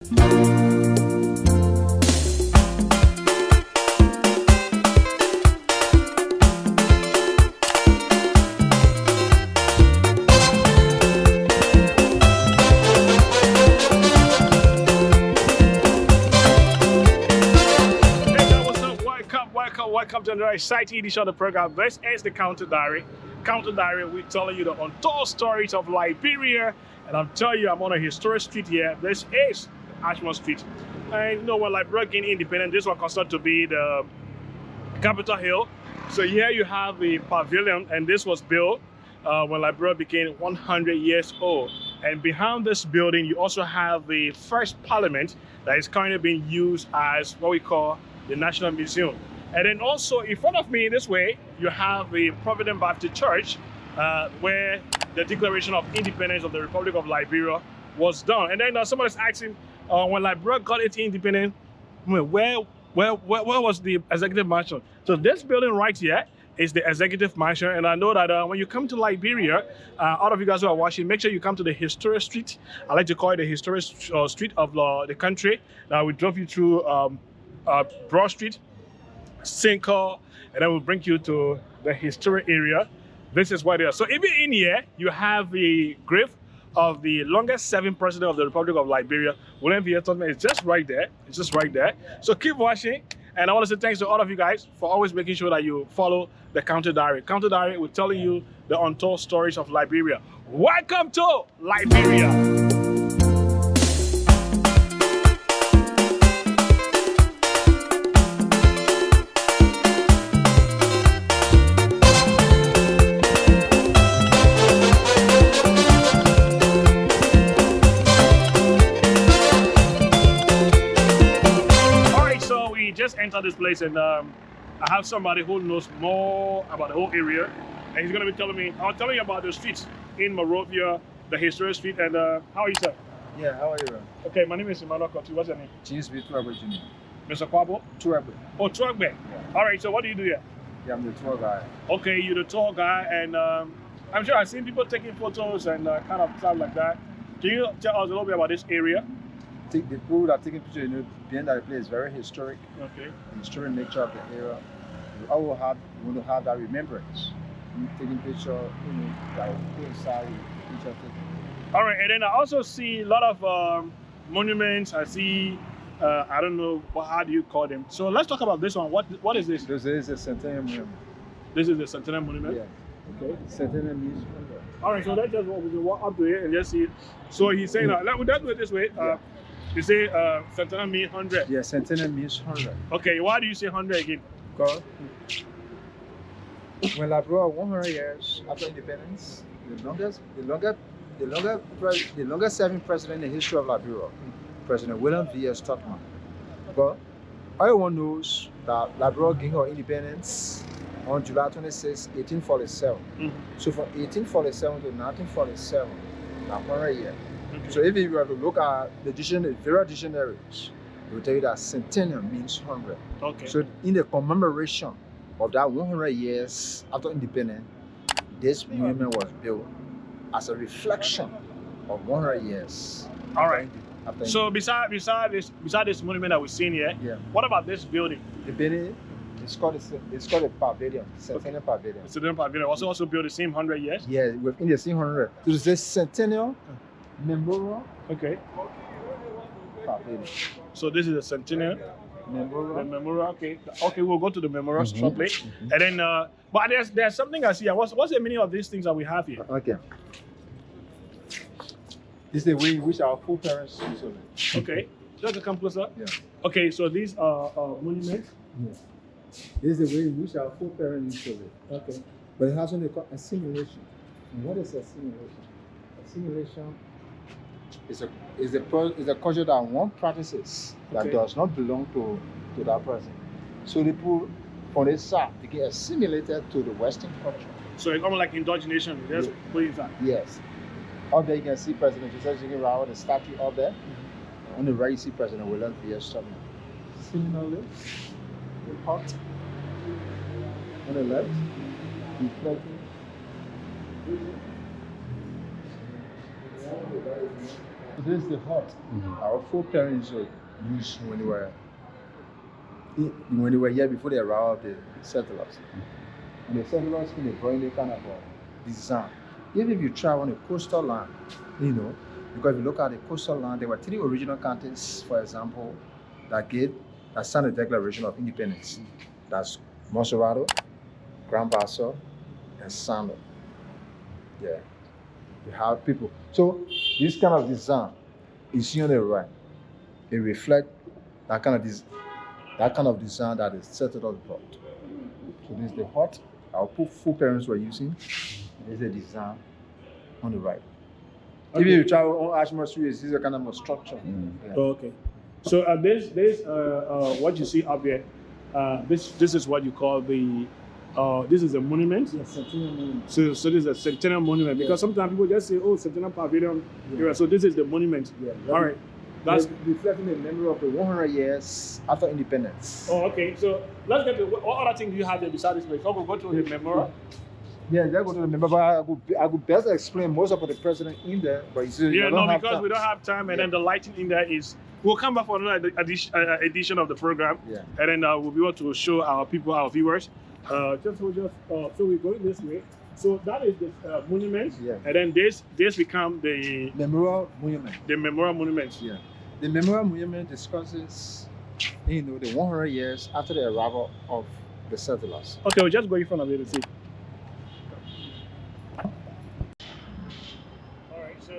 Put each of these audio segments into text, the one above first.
Welcome to another exciting edition of the program. This is the Counter Diary. Counter Diary, we're telling you the untold stories of Liberia. And I'm telling you, I'm on a historic street here. This is Ashmore Street. And you know, when Liberia gained independence, this was considered to be the Capitol Hill. So here you have the pavilion, and this was built when Liberia became 100 years old. And behind this building, you also have the first parliament that is currently being used as what we call the National Museum. And then also in front of me this way, you have the Providence Baptist Church, where the Declaration of Independence of the Republic of Liberia was done. And then somebody's asking, when Liberia got its independence, where was the executive mansion? So this building right here is the executive mansion. And I know that when you come to Liberia, all of you guys who are watching, make sure you come to the historic street. I like to call it the historic street of the country. Now we drove you through Broad Street, Sinkhole, and then we'll bring you to the historic area. This is what it is. So even in here, you have the grave of the longest serving president of the Republic of Liberia, William V. Tubman. It's just right there. It's just right there. So keep watching. And I want to say thanks to all of you guys for always making sure that you follow the Counter Diary. Counter Diary, we're telling you the untold stories of Liberia. Welcome to Liberia. Just enter this place, and I have somebody who knows more about the whole area, and he's going to be telling me, I'll tell you about the streets in Monrovia, the historic street. And how are you, sir? Yeah, how are you? Okay, my name is Emmanuel Kotu. What's your name? James B. Tuagbe Jr. Mr. Kwabo? Tuagbe. Oh, Tuagbe. Yeah. All right, so what do you do here? Yeah, I'm the tour guy. Okay, you're the tour guy, and I'm sure I've seen people taking photos and kind of stuff like that. Can you tell us a little bit about this area? The people that are taking pictures, you know, behind that place is very historic. Okay. The historic nature of the area. We want to have that remembrance. Taking picture, you know, that will go inside each of it. All right, and then I also see a lot of monuments. I see, I don't know, how do you call them? So let's talk about this one. What is this? This is the Centennial Monument. This is the Centennial Monument? Yeah. Okay. Centennial means 100. All right, so let's just walk up to it and just see it. So he's saying, let's do it this way. Yeah. You say Centennial means 100. Yeah, Centennial means 100. Okay, why do you say 100 again? Because when Liberia 100 years after independence, the longest serving president in the history of Liberia, President William V. Tubman. But everyone knows that Liberia gained our independence on July 26, 1847. Mm-hmm. So from 1847 to 1947, now 100 years. Okay. So if you were to look at the various dictionaries, they will tell you that centennial means 100. Okay. So in the commemoration of that 100 years after independence, this monument was built as a reflection of 100 years. All right. After So beside this monument that we're seeing here, yeah, what about this building? the building it's called a pavilion, Centennial Pavilion. The Centennial Pavilion also built the same 100 years? Yeah, within the same 100. So it's a Centennial Memorial Okay. Pavilion. So this is the Centennial. Memorial. The memorial, okay. Okay, we'll go to the memorial shortly. And then, but there's something I see. What's the meaning of these things that we have here? Okay. This is the way in which our foreparents used to live. Okay, just to come closer. Yeah. Okay, so these are monuments. Yeah. This is the way in which our foreparents used to live. Okay. But it has something called assimilation. And what is assimilation? Assimilation is a culture that one practices that does not belong to that person. So the people on the south they get assimilated to the Western culture. So it's almost like indogination. That's what is that? Yes. Up there you can see President Joseph Rawat, the statue up there. On the right you see President William V. Tubman. Similarly, the hut on the left, reflecting. This is the hut. Our foreparents used when they were here before they arrived the settlers. And the settlers in the brought the kind of design. Even if you travel on the coastal land, because if you look at the coastal land, there were 3 original counties, for example, that signed the Declaration of Independence. That's Monrovia, Grand Bassa, and Sando. Yeah. You have people. So this kind of design is on the right. It reflects that kind of design that is settled brought. So this is the hut our foreparents were using. This is the design on the right. Okay. If you travel on Ashmore Street, this is a kind of a structure. Yeah. Oh, okay. So this what you see up here, this is what you call the this is a monument. Yes, Centennial Monument. So this is a Centennial Monument, because sometimes people just say, oh, Centennial Pavilion. Yeah. So this is the monument. Yeah. All right. That's reflecting the memory of the 100 years after independence. Oh, okay. So let's get to what other things do you have there besides this place? So we'll go to the memorial. Yeah, they're going to remember, but I could best explain most of the president in there. But because we don't have time, and then the lighting in there is. We'll come back for another edition of the program, and then we'll be able to show our people, our viewers. So we're going this way. So that is the monument, and then this become the memorial monument. The memorial monument. Yeah, the memorial monument discusses, the 100 years after the arrival of the settlers. Okay, we'll just go in front of it to see. All right, so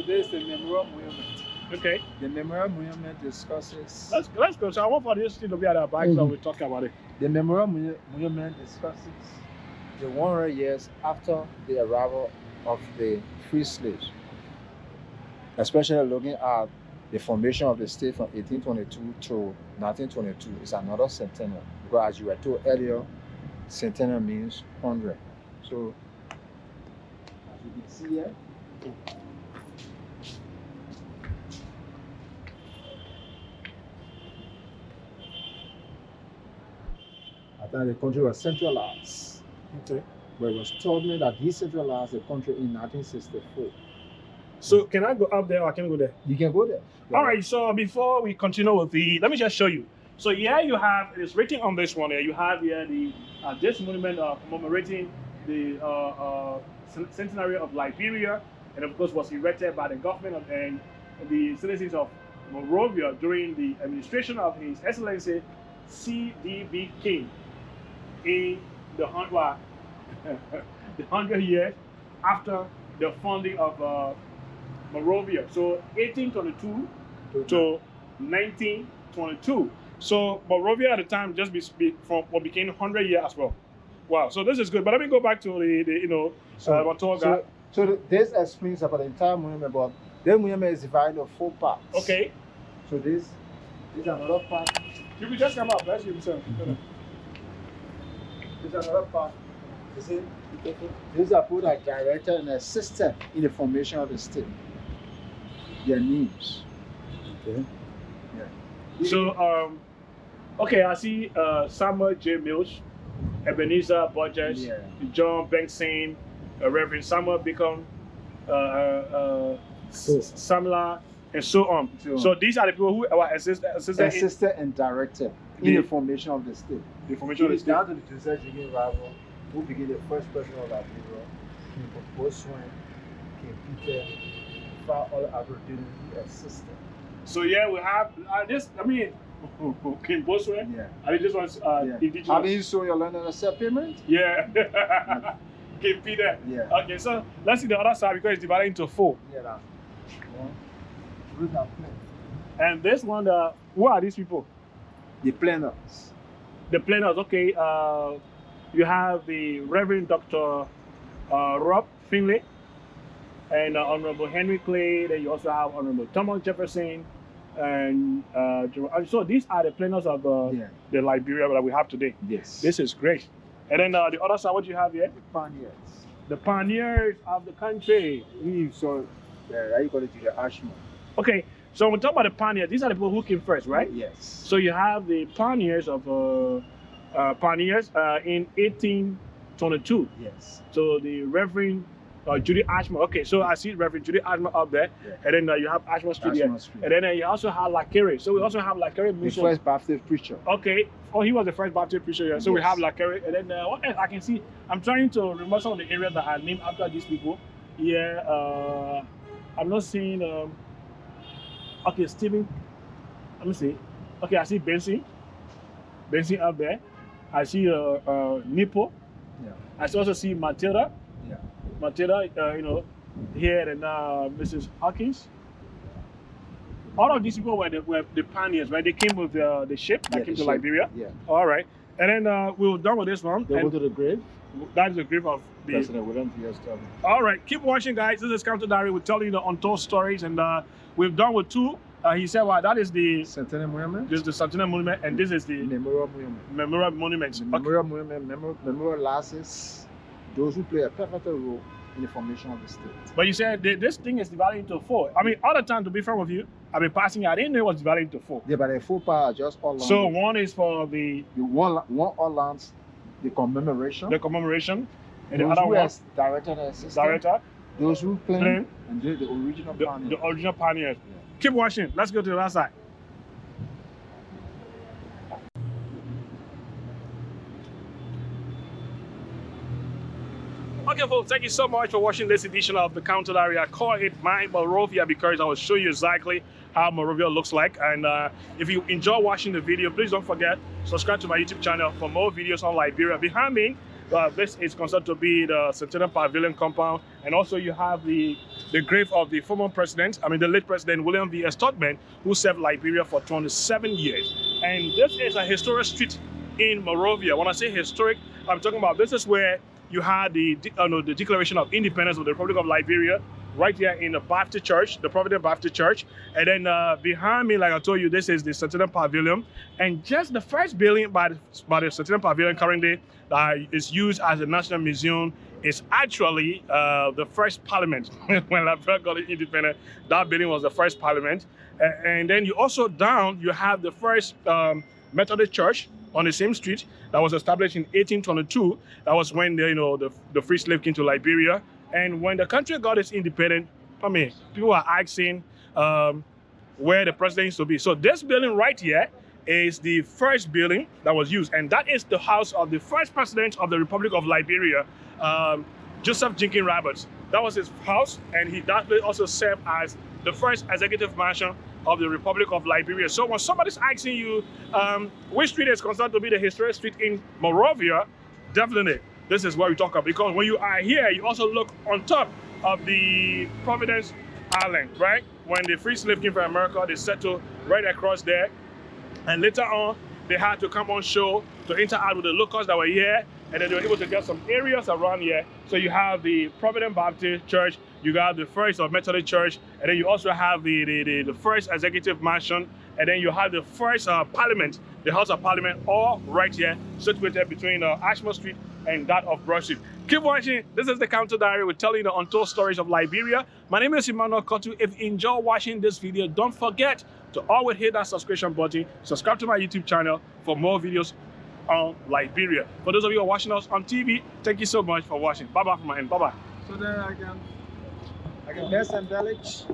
there's the memorial monument. Okay. The memorial monument discusses. Let's go. So I want for this thing to be at our back, so we'll talk about it. The memorial monument discusses the 100 years after the arrival of the free slaves, especially looking at the formation of the state from 1822 to 1922 is another centennial, because as you were told earlier, centennial means 100. So as you can see here, at that the country was centralized. Okay. But it was told me that he centralized the country in 1964. So can I go up there or I can go there? You can go there. All right, so before we continue with let me just show you. So here you have, it is written on this one here, you have here this monument commemorating the centenary of Liberia, and of course was erected by the government and the citizens of Monrovia during the administration of His Excellency C.D.B. King in the 100 years after the founding of Monrovia. So 1822 to 1922. So Monrovia at the time just became 100 years as well. Wow. So this is good. But let me go back to So this explains about the entire monument, but the monument is divided into 4 parts. Okay. So this is another part. You could just come up. That's yourself. This is another part. You see, these are put as director and assistant in the formation of the state. Their names. Okay. Yeah. So okay, I see Samuel J. Mills, Ebenezer Burgess, John Benson, Reverend Samuel Bacon, Samla, and so on. So these are the people who are assistant and director in the formation of the state. The formation of the state. Down to the Joseph Jiggy Rival, who became the first president of Liberia, King Boswan, King Peter, all opportunity assistant. So yeah, we have this. I mean, King Boswan. Yeah. I mean, this one's indigenous. Have you shown your land accept payment? Yeah. King Peter. Yeah. Okay, so let's see the other side because it's divided into 4. Yeah. And this one, who are these people? The planners. The planners, okay. You have the Reverend Dr. Rob Finley and Honorable Henry Clay. Then you also have Honorable Thomas Jefferson. And so these are the planners of the Liberia that we have today. Yes. This is great. And then the other side, what do you have here? The pioneers. The pioneers of the country. So, you call it the Ashmore. Okay, so when we talk about the pioneers, these are the people who came first, right? Yes. So you have the pioneers of in 1822. Yes. So the Reverend Judy Ashman. Okay, so I see Reverend Judy Ashman up there, and then you have Ashman Street here, and then you also have Lakere. So we also have Lakere the first Baptist preacher. Okay. Oh, he was the first Baptist preacher here. So we have Lakere, and then what else I can see? I'm trying to remember some of the areas that are named after these people. Yeah, I'm not seeing. Okay, Stephen. Let me see. Okay, I see Benson up there. I see Nipo. Yeah. I also see Matilda. Yeah. Matilda, here, and Mrs. Hawkins. All of these people were the pioneers, right? They came with the ship that came to Liberia. Yeah. All right. And then we were done with this one. They go to the grave. That is the grave of the President William V.S. Tubman. All right. Keep watching, guys. This is Counter Diary. We're telling you the untold stories, and we've done with two. He said, "Well, that is the Centennial Monument. This is the Centennial Monument, and this is the Memorial Monument. Memorial Monument. Memorial Monument memorializes those who play a pivotal role in the formation of the state. But you said this thing is divided into four. I mean, all the time, to be fair with you, I've been passing. I didn't know it was divided into four. Yeah, but the four parts are just all along. So one is for the one all lands, the commemoration. The commemoration, and those the other who one, director and assistant. director, those who play, and the original pioneers. The original pioneers. Yeah. Keep watching. Let's go to the other side. Okay, folks, thank you so much for watching this edition of the Counter Diary. I call it my Monrovia because I will show you exactly how Monrovia looks like. And if you enjoy watching the video, please don't forget, subscribe to my YouTube channel for more videos on Liberia. Behind me, this is considered to be the Centennial Pavilion compound. And also you have the grave of the former president, the late President William V.S. Tubman, who served Liberia for 27 years. And this is a historic street in Monrovia. When I say historic, I'm talking about this is where you had the Declaration of Independence of the Republic of Liberia right here in the Baptist Church, the Providence Baptist Church. And then behind me, like I told you, this is the Centennial Pavilion. And just the first building by the Centennial Pavilion currently is used as a national museum is actually the first parliament. When Liberia got independent, that building was the first parliament. And then you also you have the first Methodist Church on the same street that was established in 1822. That was when the free slave came to Liberia. And when the country got its independence, people are asking where the president used to be. So this building right here is the first building that was used, and that is the house of the first president of the Republic of Liberia, Joseph Jenkins Roberts. That was his house, and that also served as the first executive mansion of the Republic of Liberia. So when somebody's asking you which street is considered to be the historic street in Monrovia, definitely this is what we talk about, because when you are here, you also look on top of the Providence Island, right? When the free slave came from America, they settled right across there, and later on, they had to come on shore to interact with the locals that were here, and then they were able to get some areas around here. So you have the Providence Baptist Church, you got the first Methodist Church, and then you also have the first executive mansion, and then you have the first parliament, the House of Parliament, all right here, situated between Ashmore Street and that of Broad Street. Keep watching. This is the Counter Diary. We're telling you the untold stories of Liberia. My name is Emmanuel Kotu. If you enjoy watching this video, don't forget to always hit that subscription button. Subscribe to my YouTube channel for more videos on Liberia. For those of you who are watching us on TV, thank you so much for watching. Bye-bye from my end. Bye-bye. So then I can best embellish